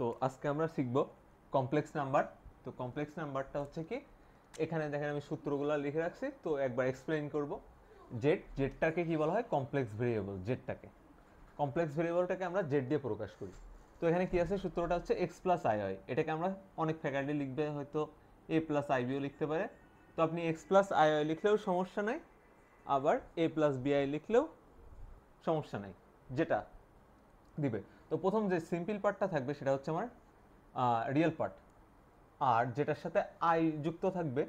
তো আজকে আমরা শিখব কমপ্লেক্স নাম্বার। তো কমপ্লেক্স নাম্বারটা হচ্ছে কি, এখানে দেখেন আমি সূত্রগুলো লিখে রাখছি, তো একবার এক্সপ্লেইন করব। জেডটাকে কি বলা হয়? Complex variable. জেডটাকে কমপ্লেক্স ভেরিয়েবলটাকে আমরা জেড দিয়ে প্রকাশ করি। তো এখানে কি আছে? সূত্রটা হচ্ছে এক্স প্লাস আই হয়। এটাকে আমরা অনেক ফ্যাকাল্টি লিখবে, হয়তো এ প্লাস আইবিও লিখতে পারে। তো আপনি এক্স প্লাস আই আই লিখলেও সমস্যা নাই, আবার এ প্লাস বিআই লিখলেও সমস্যা নাই, যেটা দিবে। তো প্রথম যে সিম্পল পার্টটা থাকবে সেটা হচ্ছে আমার রিয়েল পার্ট, আর যেটার সাথে আই যুক্ত থাকবে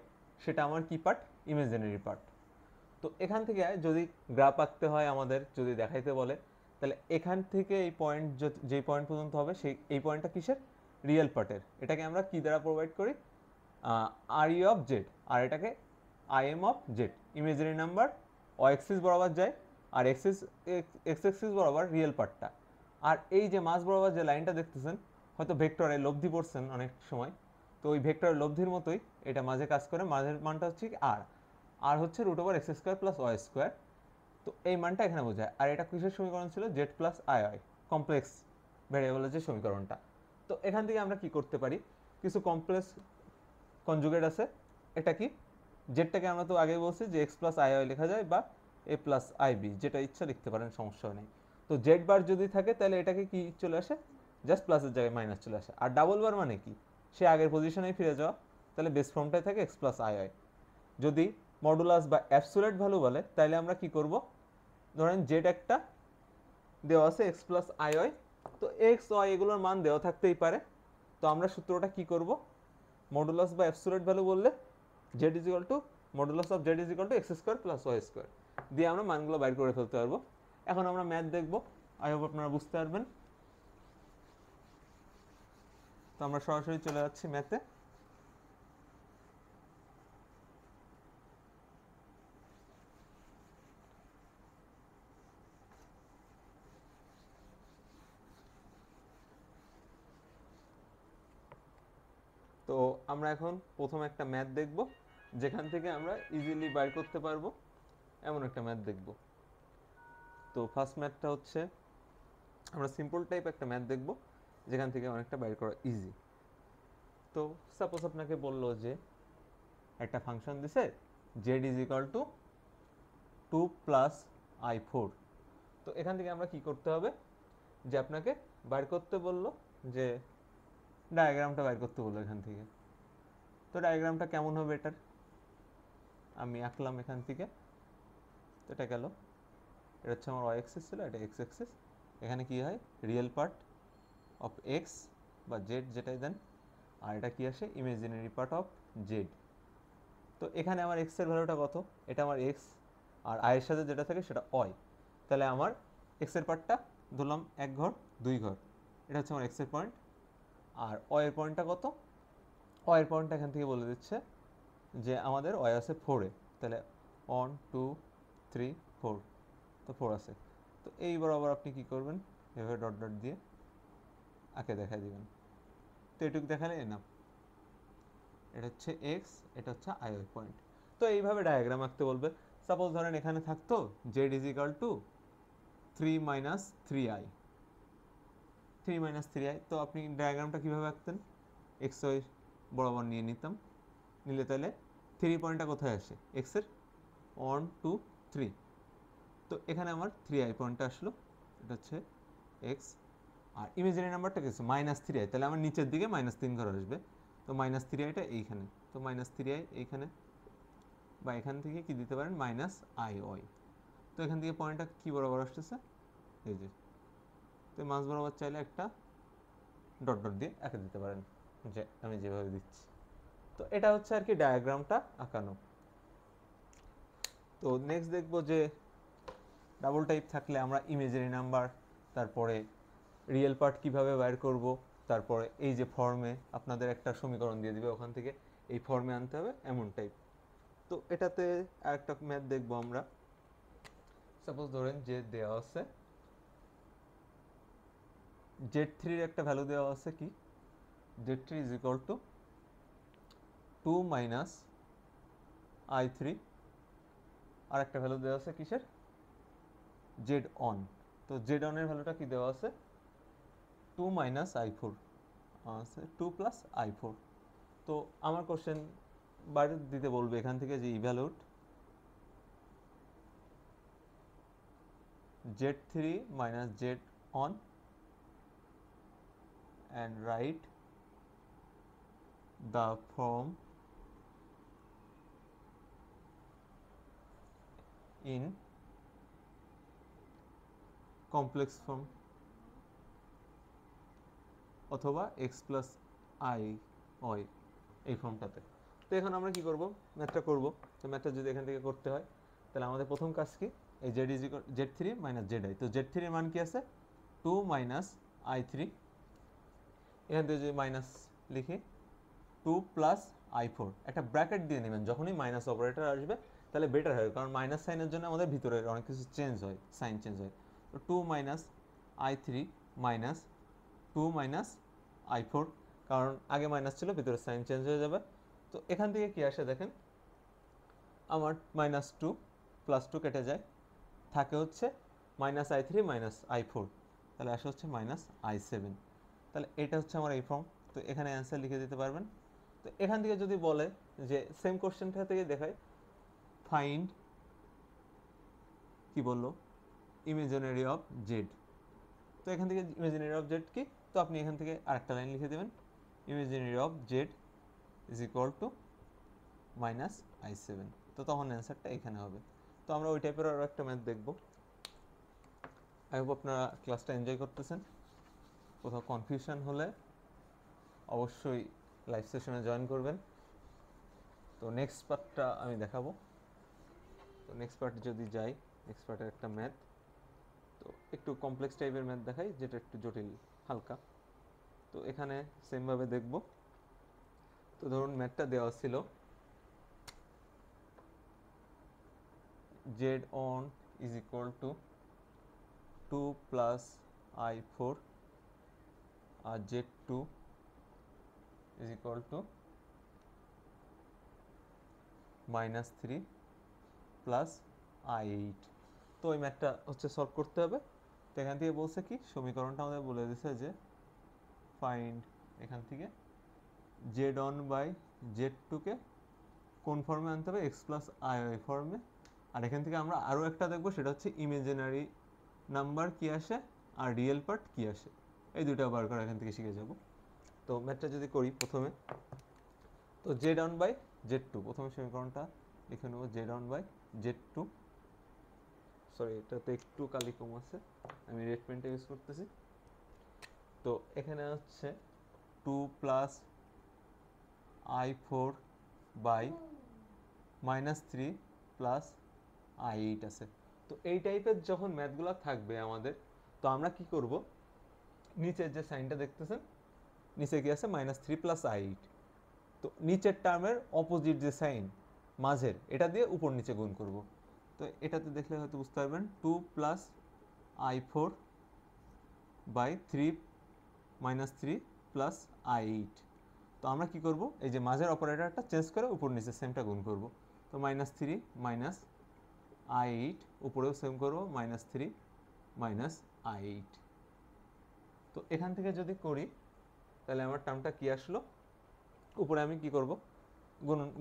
সেটা আমার কি পার্ট? Imaginary part. তো এখান থেকে যদি গ্রাফ আঁকতে হয় আমাদের, যদি দেখাইতে বলে, তাহলে এখান থেকে এই পয়েন্ট, যে পয়েন্ট পর্যন্ত হবে সেই এই পয়েন্টটা কিসের? রিয়েল পার্টের। এটাকে আমরা কি দ্বারা প্রোভাইড করি? আর ই অফ জেড, আর এটাকে I M of Z. Imaginary number ও এক্সিস বরাবর যায়, আর এক্স এক্সিস বরাবর রিয়েল পার্টটা। আর এই যে মাঝ বরাবর যে লাইনটা দেখতেছেন, হয়তো ভেক্টরে লব্ধি পড়ছেন অনেক সময়, তো ওই ভেক্টরের লব্ধির মতোই এটা মাঝে কাজ করে। মাঝের মানটা হচ্ছে কি আর, আর হচ্ছে root over X square plus Y square. তো এই মানটা এখানে বোঝায়। আর এটা কিসের সমীকরণ ছিল? Z plus I I, complex ভ্যারিয়েবলের যে সমীকরণটা। তো এখান থেকে আমরা কি করতে পারি? কিছু কমপ্লেক্স কনজুগেট আছে। এটা কি? জেডটাকে আমরা তো আগেই বলছি যে এক্স প্লাস আই আই লেখা যায়, বা এ প্লাস আই বি, যেটা ইচ্ছা লিখতে পারেন, সমস্যা নেই। তো জেড বার যদি থাকে তাহলে এটাকে কি চলে আসে? জাস্ট প্লাসের জায়গায় মাইনাস চলে আসে। আর ডাবল বার মানে কি? সে আগের পজিশনেই ফিরে যাওয়া, তাহলে বেস ফর্মটাই থাকে এক্স প্লাস আই আই। যদি মডুলাস বা অ্যাবসোলিউট ভ্যালু বলে, তাহলে আমরা কি করব? ধরেন জেড একটা দেওয়া আছে এক্স প্লাস আই ওয়াই, তো এক্স ওয়াই এগুলোর মান দেওয়া থাকতেই পারে। তো আমরা সূত্রটা কি করব? মডুলাস বা অ্যাবসোলিউট ভ্যালু বললে Z is equal to modulus of Z is equal to X square plus Y square দিয়ে আমরা মানগুলো বাইর করে ফেলতে পারবো। এখন আমরা ম্যাথ দেখব, আই হোপ আপনারা বুঝতে পারবেন। তো আমরা সরাসরি চলে যাচ্ছি ম্যাথে। তো আমরা এখন প্রথম একটা ম্যাথ দেখব, যেখান থেকে আমরা ইজিলি বাইর করতে পারবো এমন একটা ম্যাথ দেখব। তো ফার্স্ট ম্যাথটা হচ্ছে, আমরা সিম্পল টাইপ একটা ম্যাথ দেখব, যেখান থেকে অনেকটা বাইর করা ইজি। তো সাপোজ আপনাকে বললো যে একটা ফাংশন দিছে Z is equal to 2 plus I four. তো এখান থেকে আমরা কি করতে হবে? যে আপনাকে বাইর করতে বললো যে ডায়াগ্রামটা বাইর করতে বললো এখান থেকে। তো ডায়াগ্রামটা কেমন হবে এটার? আমি আঁকলাম এখান থেকে। তো এটা গেল, এটা হচ্ছে আমার ওয়াই এক্সিস ছিল, এটা এক্স এক্সিস। এখানে কি হয়? রিয়েল পার্ট অফ এক্স বা জেড যেটাই দেন, আর এটা কি আসে? Imaginary part of Z. তো এখানে আমার এক্স এর ভ্যালুটা কত? এটা আমার এক্স, আর আই এর সাথে যেটা থাকে সেটা ওয়াই। তাহলে আমার এক্স এর পার্টটা ধরলাম 1 ঘর 2 ঘর, এটা হচ্ছে আমার এক্স এর পয়েন্ট। আর ওয়াই এর পয়েন্টটা কত? ওয়াই এর পয়েন্টটা এখান থেকে বলে দিচ্ছে যে আমাদের ওয়াই আছে 4-এ, তাহলে 1 2 3 4, তো 4 আছে। তো এই বরাবর আপনি কি করবেন? এভাবে ডট ডট দিয়ে আঁকে দেখাই দিবেন। তো এটুকু দেখালে না, এটা হচ্ছে এক্স, এটা হচ্ছে আই ওয়াই পয়েন্ট। তো এইভাবে ডায়াগ্রাম আঁকতে বলবে। সাপোজ ধরেন এখানে থাকতো Z is equal to 3 minus 3i, 3 minus 3i। তো আপনি ডায়াগ্রামটা কীভাবে আঁকতেন? এক্স ওয়াই বরাবর নিয়ে নিতাম, নিলে তাহলে 3 পয়েন্টটা কোথায় আসে? এক্সের 1 2 3। তো এখানে আমার 3i পয়েন্টটা আসলো, এটা হচ্ছে এক্স। আর ইমেজিনারি নাম্বারটা কিছু -3i, তাহলে আমার নিচের দিকে -3 ঘর আসবে। তো -3iটা এইখানে, তো -3i এইখানে, বা এখান থেকে কি দিতে পারেন? -i Y. তো এখান থেকে পয়েন্টটা কি বরাবর আসতেছে? এই যে। তো মাঝ বরাবর চাইলে একটা ডট ডট দিয়ে এঁকে দিতে পারেন, যে আমি যেভাবে দিচ্ছি। তো এটা হচ্ছে আর কি ডায়াগ্রামটা আঁকানো। তো নেক্সট দেখবো যে ডাবল টাইপ থাকলে আমরা ইমেজিনারি নাম্বার, তারপরে রিয়েল পার্ট কিভাবে বাইর করব, তারপরে এই যে ফর্মে আপনাদের একটা সমীকরণ দিয়ে দিবে, ওখান থেকে এই ফর্মে আনতে হবে, এমন টাইপ। তো এটাতে আরেকটা ম্যাথ দেখবো আমরা। সাপোজ ধরেন যে দেওয়া আছে জেড থ্রির একটা ভ্যালু দেওয়া আছে কি? Z three is equal to 2 minus I three, আর একটা ভ্যালু দেওয়া আছে কিসের? Z one. তো জেড অনের ভ্যালুটা কি দেওয়া আছে? 2 minus I four. 2 plus i4। তো আমার কোশ্চেন বাইরে দিতে বলবে এখান থেকে যে evaluate z3 minus z on and write the form in complex form অথবা x plus I হয় এই ফর্মটাতে। তো এখন আমরা কি করব, ম্যাথটা করব। তো ম্যাথটা যদি এখান থেকে করতে হয় তাহলে আমাদের প্রথম কাজ কি, এই z is equal z3 minus zi। তো z3 এর মান কি আছে 2 মাইনাস i3, এখান থেকে যদি মাইনাস লিখি 2 প্লাস i4, একটা ব্র্যাকেট দিয়ে নেবেন, যখনই মাইনাস অপারেটর আসবে তাহলে বেটার হয়, কারণ মাইনাস সাইনের জন্য আমাদের ভিতরে অনেক কিছু চেঞ্জ হয়, সাইন চেঞ্জ হয়। তো 2 minus i3 minus 2 minus i4, কারণ আগে মাইনাস ছিল ভিতরে সাইন চেঞ্জ হয়ে যাবে। তো এখান থেকে কি আসে দেখেন, আমার মাইনাস 2 প্লাস 2 কেটে যায়, থাকে হচ্ছে মাইনাস i3 মাইনাস i4, তাহলে আসে হচ্ছে মাইনাস i7। তাহলে এটা হচ্ছে আমার এই ফর্ম। তো এখানে অ্যান্সার লিখে দিতে পারবেন। তো এখান থেকে যদি বলে যে সেম কোশ্চেনটা থেকে দেখায় ফাইন্ড, কি বললো, ইমাজিনারি অফ জেড। তো এখান থেকে ইমাজিনারি অফ জেড কি, তো আপনি এখান থেকে আরেকটা লাইন লিখে দেবেন, imaginary of Z is equal two minus i7। তো তখন অ্যান্সারটা এখানে হবে। তো আমরা ওই টাইপের আরও একটা ম্যাথ দেখব। আই হোপ আপনারা ক্লাসটা এনজয় করতেছেন। কোথাও কনফিউশন হলে অবশ্যই লাইভ সেশনে জয়েন করবেন। তো নেক্সট পার্টটা আমি দেখাবো। তো নেক্সট পার্ট যদি যাই, নেক্সট পার্টের একটা ম্যাথ, তো একটু কমপ্লেক্স টাইপের ম্যাথ দেখাই, যেটা একটু জটিল হালকা। তো এখানে সেমভাবে দেখব। তো ধরুন ম্যাথটা দেওয়া ছিল z on is equal to 2 plus i4 R z2 is equal to minus 3 plus i8। তো ওই ম্যাথটা হচ্ছে সলভ করতে হবে। তো এখান থেকে বলছে কি, সমীকরণটা আমাদের বলে দিছে যে ফাইন্ড, এখান থেকে z on বাই z2 কে কোন ফর্মে আনতে হবে, x প্লাস i ফর্মে। আর এখান থেকে আমরা আরও একটা দেখবো, সেটা হচ্ছে ইমেজিনারি নাম্বার কি আসে আর রিয়েল পার্ট কি আসে, এই দুটো বার করা এখান থেকে শিখে যাব। তো ম্যাথটা যদি করি প্রথমে, তো Z one by Z two, প্রথমে সমীকরণটা লিখে নেবো Z one by Z two. Sorry, এটাতে একটু কালি কম আছে, আমি রেড পেনটা ইউজ করতেছি। তো এখানে হচ্ছে 2 plus i4 by minus 3 plus i8 আছে। তো এই টাইপের যখন ম্যাথগুলো থাকবে আমাদের, তো আমরা কি করব, নিচের যে সাইনটা দেখতেছেন, নিচে কি আছে মাইনাস 3 প্লাস i8, তো নিচের টার্মের অপোজিট যে সাইন মাঝের, এটা দিয়ে উপর নিচে গুণ করব। তো এটাতে দেখলে হয়তো বুঝতে পারবেন 2 plus i4 by 3 minus 3 plus i8। তো আমরা কি করব, এই যে মাঝের অপারেটরটা চেঞ্জ করে উপর নিচে সেমটা গুণ করব। তো মাইনাস 3 মাইনাস i8, উপরেও সেম করব মাইনাস 3 মাইনাস i8। তো এখান থেকে যদি করি তাহলে আমার টার্মটা কি আসলো, উপরে আমি কি করব,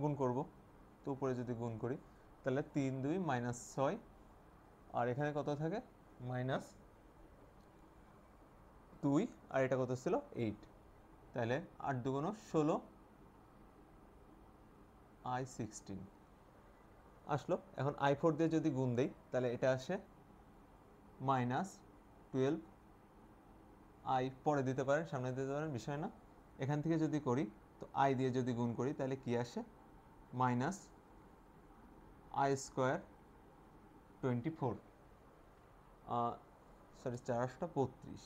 গুণ করব। তো উপরে যদি গুণ করি তাহলে 3 2 মাইনাস 6, আর এখানে কত থাকে মাইনাস 2, আর এটা কত ছিল 8, তাহলে 8 2 16 i16 আসলো। এখন i4 দিয়ে যদি গুণ দেই তাহলে এটা আসে মাইনাস 12, i পরে দিতে পারেন সামনে দিতে পারেন, বিষয় না। এখান থেকে যদি করি তো i দিয়ে যদি গুণ করি তাহলে কি আসে মাইনাস i স্কোয়ার 24, সরি 4 32।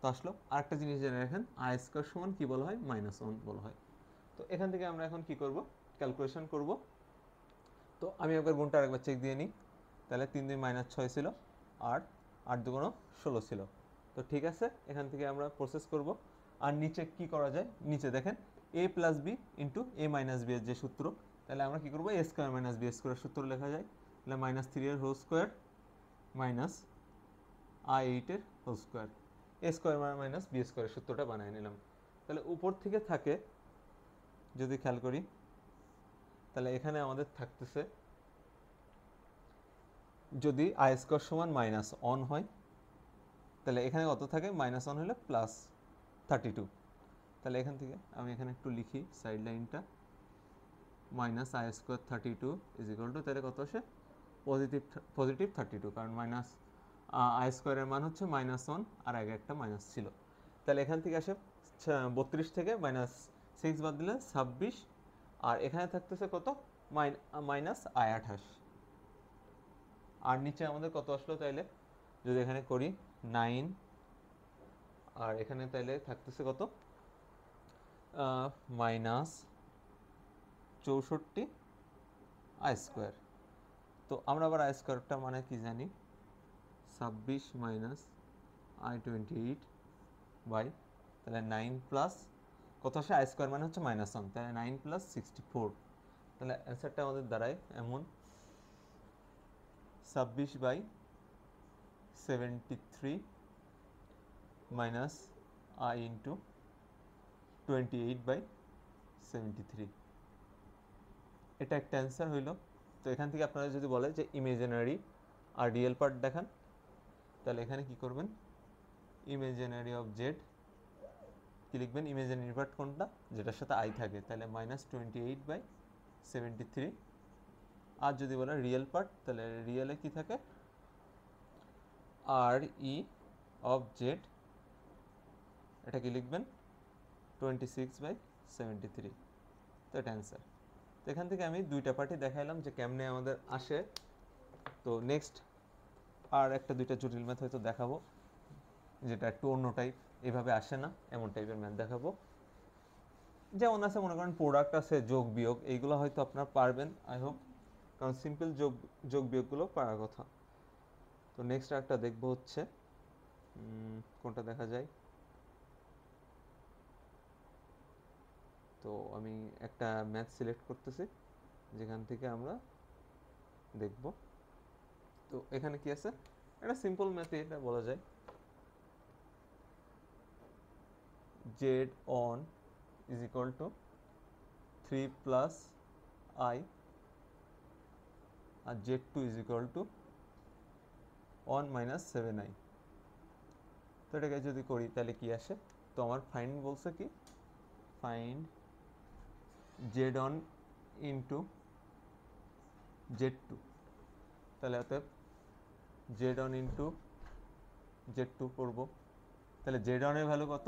তো আসলো। আরেকটা জিনিস জেনে রাখেন, i স্কোয়ার সমান কি বলা হয়, -1 বলা হয়। তো এখান থেকে আমরা এখন কি করব, ক্যালকুলেশন করব। তো আমি একবার গুণটা আরেকবার চেক দিয়ে নিই। তাহলে 3 2 মাইনাস 6 ছিল, আর 8 2 16 ছিল। তো ঠিক আছে, এখান থেকে আমরা প্রসেস করব। আর নিচে কি করা যায়, নিচে দেখেন a plus B into A minus B এর যে সূত্র, তাহলে আমরা কি করবো, A square minus B square সূত্র লেখা যায়। তাহলে -3 এর হোল স্কোয়ার মাইনাস i8 এর whole square, a square minus b স্কোয়ারের সূত্রটা বানিয়ে নিলাম। তাহলে উপর থেকে থাকে যদি খেয়াল করি, তাহলে এখানে আমাদের থাকতেছে যদি আই স্কোয়ার সমান মাইনাস অন হয়, তাহলে এখানে কত থাকে, মাইনাস অন হলে প্লাস 32। তাহলে এখান থেকে আমি এখানে একটু লিখি সাইড লাইনটা, minus I square 32 is equal two, তাহলে কত আসে, পজিটিভ 32, কারণ মাইনাস আই স্কোয়ারের মান হচ্ছে মাইনাস ওয়ান, আর আগে একটা মাইনাস ছিল। তাহলে এখান থেকে আসে 32 থেকে মাইনাস 6 বাদ দিলে 26, আর এখানে থাকতেছে কত, মাইনাস আই 28। আর নিচে আমাদের কত আসলো, তাইলে যদি এখানে করি 9, আর এখানে তাইলে থাকতেছে কত, মাইনাস 64 আই স্কোয়ার। তো আমরা আবার আই স্কোয়ারটা মানে কি জানি, 26 মাইনাস i28 বাই, তাহলে 9 প্লাস কত আসে, আই স্কোয়ার মানে হচ্ছে মাইনাস ওয়ান, তাহলে 9 প্লাস 64। তাহলে অ্যান্সারটা আমাদের দাঁড়ায় এমন, 26 by 73 minus i into 28 by 73। এটা একটা অ্যান্সার হইল। তো এখান থেকে আপনারা যদি বলে যে ইমেজিনারি আর রিয়েল পার্ট দেখান, তাহলে এখানে কি করবেন, ইমেজিনারি অফ জেড কি লিখবেন, ইমেজিনারি পার্ট কোনটা, যেটার সাথে আই থাকে, তাহলে মাইনাস 28 বাই 73। আর যদি বলে রিয়েল পার্ট, তাহলে রিয়েলে কি থাকে, আর ই অফ জেড, এটা কি লিখবেন, 26 বাই 73। তো এটা অ্যান্সার। তো এখান থেকে আমি দুইটা পার্টি দেখাইলাম যে কেমনে আমাদের আসে। তো নেক্সট আর একটা দুইটা জটিল ম্যাথ হয়তো দেখাবো, যেটা একটু অন্য টাইপ, এভাবে আসে না এমন টাইপের ম্যাথ দেখাবো। যেমন আছে মনে করেন প্রোডাক্ট আছে, যোগ বিয়োগ, এইগুলো হয়তো আপনার পারবেন আই হোপ, কারণ সিম্পল যোগ বিয়োগগুলো পারার কথা। তো নেক্সট একটা দেখবো হচ্ছে, কোনটা দেখা যায়, তো আমি একটা ম্যাথ সিলেক্ট করতেছি যেখান থেকে আমরা দেখব। তো এখানে কি আছে, একটা সিম্পল ম্যাথে এটা বলা যায়, Z one is equal to 3 plus I, আর Z two is equal to 1 minus 7i। তো এটাকে যদি করি তাহলে কি আসে, তো আমার ফাইন্ড বলছে কি, find Z one into Z two, তাহলে অতএব Z one into Z two করবো। তাহলে জেড অনের ভ্যালু কত,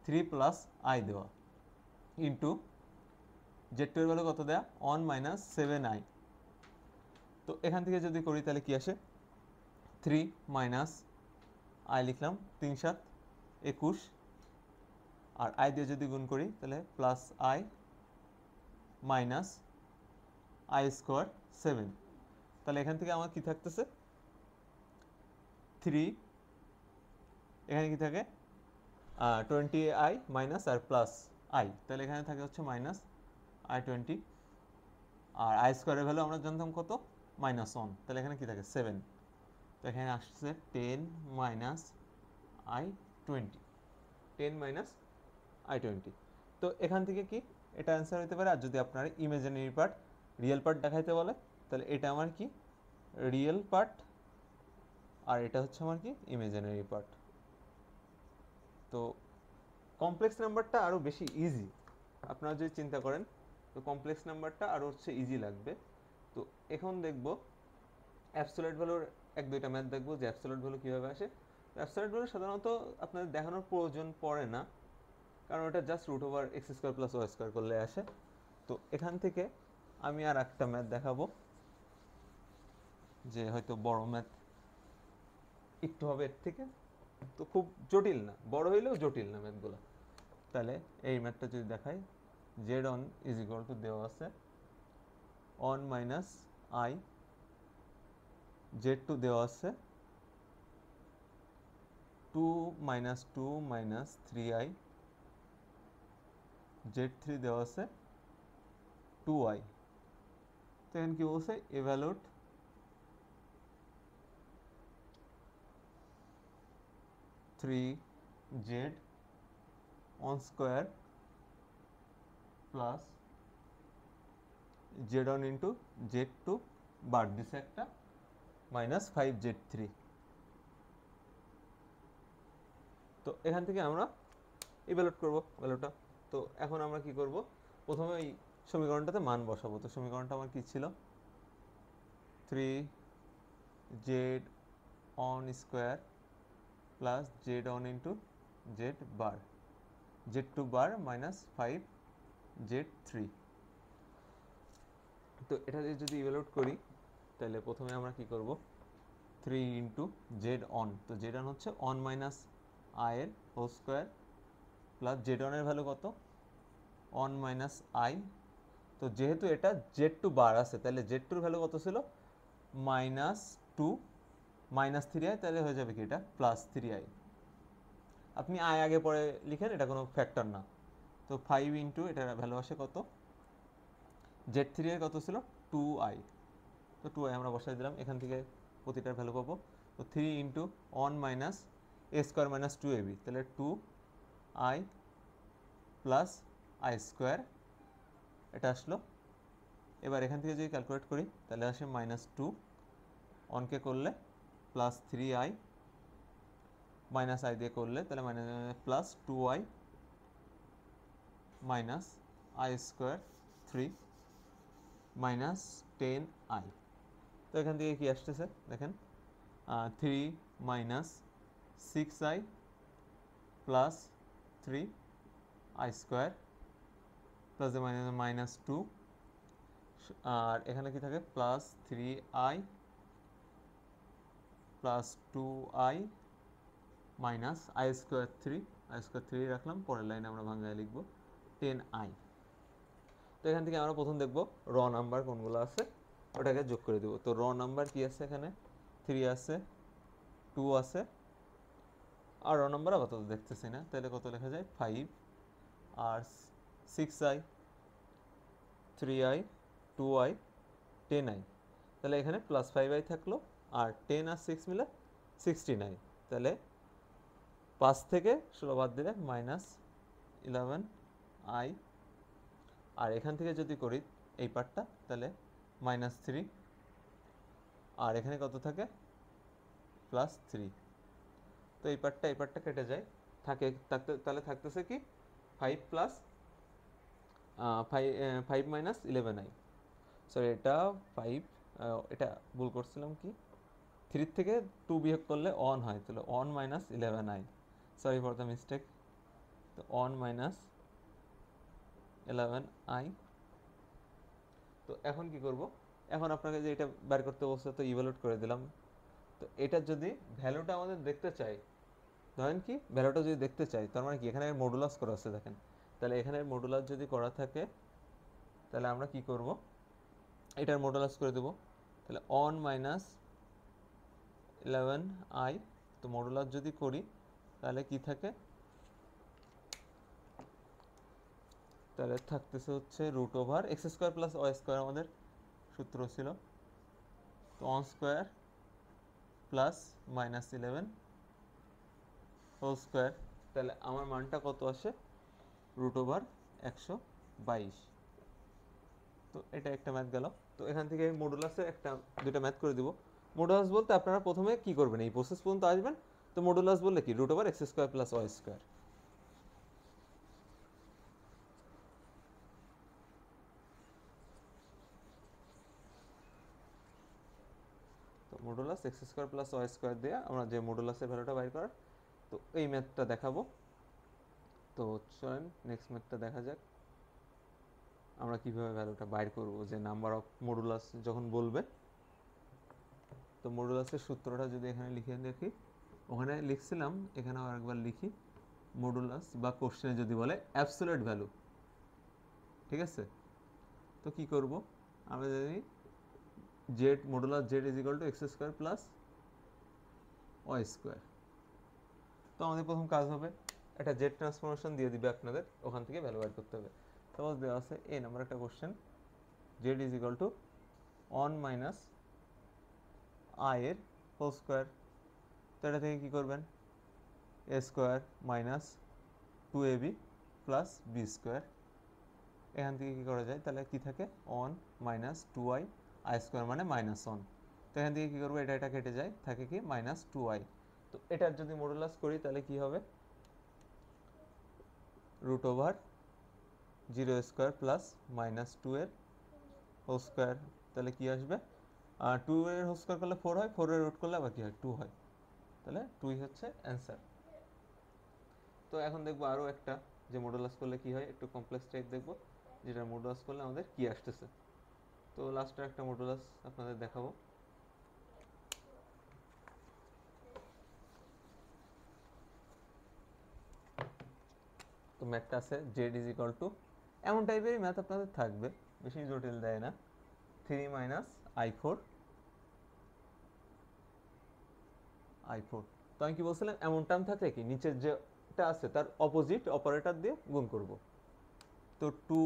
3 প্লাস আই দেওয়া, ইন্টু জেড টু এর ভ্যালু কত দেয়া, 1 মাইনাস 7i। তো এখান থেকে যদি করি তাহলে কি আসে, 3 মাইনাস আই লিখলাম, 3 7 21, আর আই দিয়ে যদি গুণ করি তাহলে plus I minus I square 7। তাহলে এখান থেকে আমার কি থাকতেছে, 3, এখানে কি থাকে 20i minus R plus I, তাহলে এখানে থাকে হচ্ছে মাইনাস i20, আর আই স্কোয়ারের ভ্যালু আমরা জানতাম কত, -1, তাহলে এখানে কি থাকে 7। তো এখানে আসছে 10 মাইনাস i20, 10 মাইনাস i20। তো এখান থেকে কি এটা অ্যান্সার হতে পারে। আর যদি আপনার ইমাজিনারি পার্ট রিয়েল পার্ট দেখাইতে বলে, তাহলে এটা আমার কি রিয়েল পার্ট, আর এটা হচ্ছে আমার কি ইমাজিনারি পার্ট। তো কমপ্লেক্স নাম্বারটা আরও বেশি ইজি, আপনারা যদি চিন্তা করেন, তো কমপ্লেক্স নাম্বারটা আরও হচ্ছে ইজি লাগবে। তো এখন দেখব অ্যাবসোলিউট ভ্যালুর এক দুইটা ম্যাথ দেখবো যে অ্যাবসোলিউট ভ্যালু কীভাবে আসে। অ্যাবসোলিউট ভ্যালু সাধারণত আপনাদের দেখানোর প্রয়োজন পড়ে না, কারণ ওটা just root over X square plus Y square করলে আসে। তো এখান থেকে আমি আর একটা ম্যাথ দেখাবো, যে হয়তো বড় ম্যাথ একটু হবে এর থেকে, তো খুব জটিল না, বড় হইলেও জটিল না ম্যাথগুলো। তাহলে এই ম্যাথটা যদি দেখাই, Z one is equal two দেওয়া আছে 1 মাইনাস আই, জেড টু দেওয়া আছে 2 minus 2 minus 3i, Z three দেওয়া আছে 2i। তো এখানে কি বলছে, এভ্যালুয়েট 3z on square plus z1 into z2 বার দিছে একটা মাইনাস 5z3। তো এখান থেকে আমরা ইভ্যালুয়েট করব ভ্যালুটা। তো এখন আমরা কি করব, প্রথমে এই সমীকরণটাতে মান বসাবো। তো সমীকরণটা আমার কি ছিল, 3z on square plus z1 into z bar, z2 bar minus 5z3। তো এটা যদি ইভ্যালুয়েট করি তাহলে প্রথমে আমরা কি করব, 3 ইন্টু জেড অন, তো জেড অন হচ্ছে অন মাইনাস আই এর হোল স্কোয়ার প্লাস জেড অনের ভ্যালু কত, অন মাইনাস আই। তো যেহেতু এটা জেড টু বার আছে তাহলে জেড টুর ভ্যালু কত ছিল, মাইনাস টু মাইনাস 3i, তাহলে হয়ে যাবে কি এটা প্লাস 3i। আপনি আই আগে পরে লিখেন, এটা কোনো ফ্যাক্টর না। তো 5 ইন্টু এটার ভ্যালু আসে কত, জেড থ্রি এর কত ছিল 2i, তো 2i আমরা বসাই দিলাম, এখান থেকে প্রতিটার ভ্যালু পাবো। তো 3 into on minus A square minus 2ab, তাহলে 2i প্লাস আই স্কোয়ার, এটা আসলো। এবার এখান থেকে যদি ক্যালকুলেট করি তাহলে আসে মাইনাস 2, অনকে করলে প্লাস 3i, মাইনাস আই দিয়ে করলে তাহলে minus plus 2i minus I square 3 minus 10i। তো এখান থেকে কি আসতেছে দেখেন, 3 minus 6i plus 3i square plus minus 2, আর এখানে কি থাকে plus 3i plus 2i minus I square 3 রাখলাম, পরের লাইনে আমরা ভাঙায় লিখব 10i। তো এখান থেকে আমরা প্রথম দেখব র নাম্বার কোনগুলো আছে, ওটাকে যোগ করে দেবো। তো র নাম্বার কি আছে এখানে, 3 আছে, 2 আছে, আর র নাম্বার আপাতত দেখতেছি না, তাহলে কত লেখা যায় 5 আর 6i 3i 2i 10i, তাহলে এখানে প্লাস 5i থাকলো, আর 10 আর 6 মিলে 16i, তাহলে 5 থেকে 16 বাদ দিলে মাইনাস 11i, আর এখান থেকে যদি করি এই পার্টটা তাহলে মাইনাস 3, আর এখানে কত থাকে প্লাস 3। তো এই পার্টটা কেটে যায়, তাহলে থাকতেছে কি 5 প্লাস 5 মাইনাস 11i, সরি এটা 5, এটা ভুল করছিলাম, কি 3 থেকে 2 বিয়োগ করলে অন হয়, তাহলে on minus 11i, sorry for the mistake. তো অন মাইনাস 11i। তো এখন কি করব, এখন আপনাকে যে এটা বের করতে বলছে তো ইভালুয়েট করে দিলাম। তো এটা যদি ভ্যালুটা আমাদের দেখতে চাই, ধরেন কি ভ্যালুটা যদি দেখতে চাই, তার মানে কি এখানে মডুলাস করা আছে দেখেন, তাহলে এখানে মডুলাস যদি করা থাকে তাহলে আমরা কি করব, এটার মডুলাস করে দেব, তাহলে অন মাইনাস 11i। তো মডুলাস যদি করি তাহলে কি থাকে, তাহলে থাকতেছে হচ্ছে root over X square plus Y square, আমাদের সূত্র ছিল। তো one square plus minus 11 whole square, তাহলে আমার মানটা কত আসে, রুট ওভার 122। তো এটা একটা ম্যাথ গেল। তো এখান থেকে মডুলাসের দুইটা ম্যাথ করে দিব। মডুলাস বলতে আপনারা প্রথমে কি করবেন, এই প্রসেস পর্যন্ত আসবেন। তো মডুলাস বললে কি, root over X square plus Y square. তো modulus X square plus Y square দিয়ে আমরা যে মডুলাসের ভ্যালুটা বাইর করার, তো এই ম্যাথটা দেখাবো। তো চলেন নেক্সট ম্যাথটা দেখা যাক আমরা কিভাবে ভ্যালুটা বাইর করব, যে নাম্বার অফ মডুলাস যখন বলবে। তো মডুলাসের সূত্রটা যদি এখানে লিখে দেখি, ওখানে লিখছিলাম, এখানে আরেকবার লিখি, মডুলাস বা কোশ্চেনে যদি বলে অ্যাবসোলিউট ভ্যালু, ঠিক আছে। তো কি করব, আমরা জানি Z modulus Z is equal to X square plus Y square. তো আমাদের প্রথম কাজ হবে একটা জেড ট্রান্সফরমেশন দিয়ে দিবে আপনাদের, ওখান থেকে ভ্যালু বাইর করতে হবে। সাপোজ দেওয়া আছে এ নাম্বার একটা question, Z is equal to one minus I এর হোল স্কোয়ার। তো এটা থেকে কী করবেন, A square minus 2ab plus B square. এখান থেকে কী করা যায়, তাহলে কি থাকে 1 মাইনাস 2i আই স্কোয়ার মানে -1। তো এখান থেকে কী করবো, এটা কেটে যায়, থাকে কি -2i। তো এটার যদি মডুলাস করি তাহলে কি হবে, রুট ওভার 0 স্কোয়ার প্লাস -2 এর হোল স্কোয়ার। তাহলে কি আসবে, 2 এর হোল স্কোয়ার করলে 4 হয়, 4 এর রুট করলে আবার কি হয় 2 হয়। তাহলে 2 হচ্ছে অ্যান্সার। তো এখন দেখবো আরও একটা, যে মডুলাস করলে কি হয়, একটু কমপ্লেক্স টাইপ দেখবো, যেটা মডুলাস করলে আমাদের কি আসতেছে। তো লাস্টের একটা মডুলাস আপনাদের দেখাবো। তো ম্যাথটা আছে জেড ইজ ইকাল টু, এমন টাইপেরই ম্যাথ আপনাদের থাকবে, বেশি জটিল দেয় না, 3 মাইনাস i4। তো আমি কি বলছিলাম, এমন টার্ম থাকলে কি নিচের যেটা আছে তার অপোজিট অপারেটর দিয়ে গুণ করব। তো 2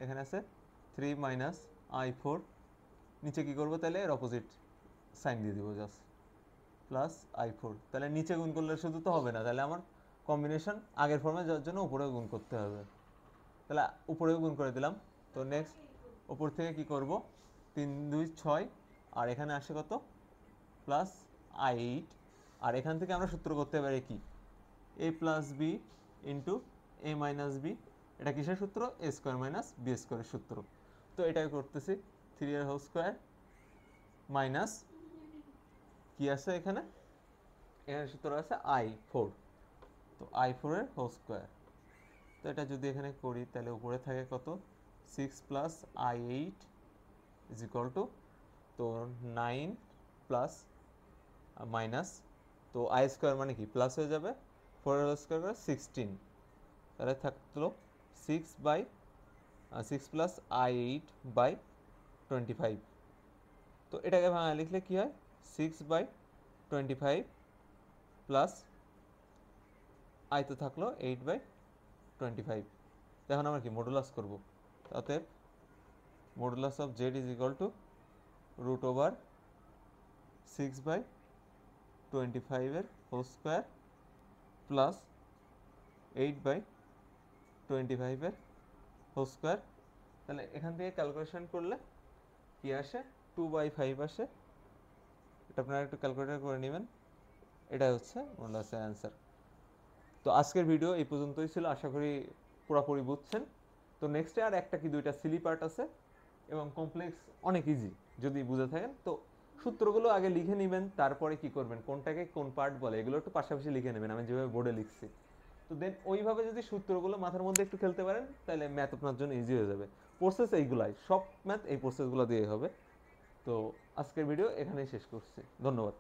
এখানে আছে 3 মাইনাস i4, নিচে কি করব, তাহলে এর অপোজিট সাইন দিয়ে দিব জাস্ট, প্লাস i4। তাহলে নিচে গুণ করলে শুধু তো হবে না, তাহলে আমার কম্বিনেশন আগের ফর্মে যাওয়ার জন্য উপরেও গুণ করতে হবে। তাহলে উপরেও গুণ করে দিলাম। তো নেক্সট উপর থেকে কি করব, 3 2 6, আর এখানে আসে কত, প্লাস i8। আর এখান থেকে আমরা সূত্র করতে পারি কি, a plus B into A minus B. এটা কিসের সূত্র, এ স্কোয়ার মাইনাস বি স্কোয়ারের সূত্র। তো এটাই করতেছি, 3 এর হোল স্কোয়ার মাইনাস কি আছে এখানে, এখানে সূত্র আছে i4। তো i4 এর হোল স্কোয়ার। তো এটা যদি এখানে করি তাহলে উপরে থাকে কত, 6 plus i8 is equal two, তো 9 প্লাস মাইনাস, তো আই স্কোয়ার মানে কি প্লাস হয়ে যাবে, 4 এর হোল স্কোয়ার করে 16। তাহলে থাকলো 6 প্লাস i8 বাই 25। তো এটাকে ভাঙা লিখলে কি হয়, 6/25 প্লাস আই তো থাকলো 8/25। এখন আমরা কি মডুলাস করব, অতএব modulus of Z is equal to root over 6/25 এর হোল স্কোয়ার প্লাস 8/25 এর হোল স্কোয়ার। তাহলে এখান থেকে ক্যালকুলেশন করলে কি আসে, 2/5 আসে। এটা আপনারা একটু ক্যালকুলেটর করে নেবেন, এটা হচ্ছে মডুলাসের অ্যান্সার। তো আজকের ভিডিও এই পর্যন্তই ছিল, আশা করি পুরোপুরি বুঝছেন। তো নেক্সটে আর একটা কি দুইটা সিলি পার্ট আছে, এবং কমপ্লেক্স অনেক ইজি যদি বুঝে থাকেন। তো সূত্রগুলো আগে লিখে নেবেন, তারপরে কি করবেন, কোনটাকে কোন পার্ট বলে এগুলো একটু পাশাপাশি লিখে নেবেন, আমি যেভাবে বোর্ডে লিখছি। তো দেন ওইভাবে যদি সূত্রগুলো মাথার মধ্যে একটু খেলতে পারেন, তাহলে ম্যাথ আপনার জন্য ইজি হয়ে যাবে। প্রসেস এইগুলাই, সব ম্যাথ এই প্রসেসগুলো দিয়ে হবে। তো আজকের ভিডিও এখানেই শেষ করছি, ধন্যবাদ।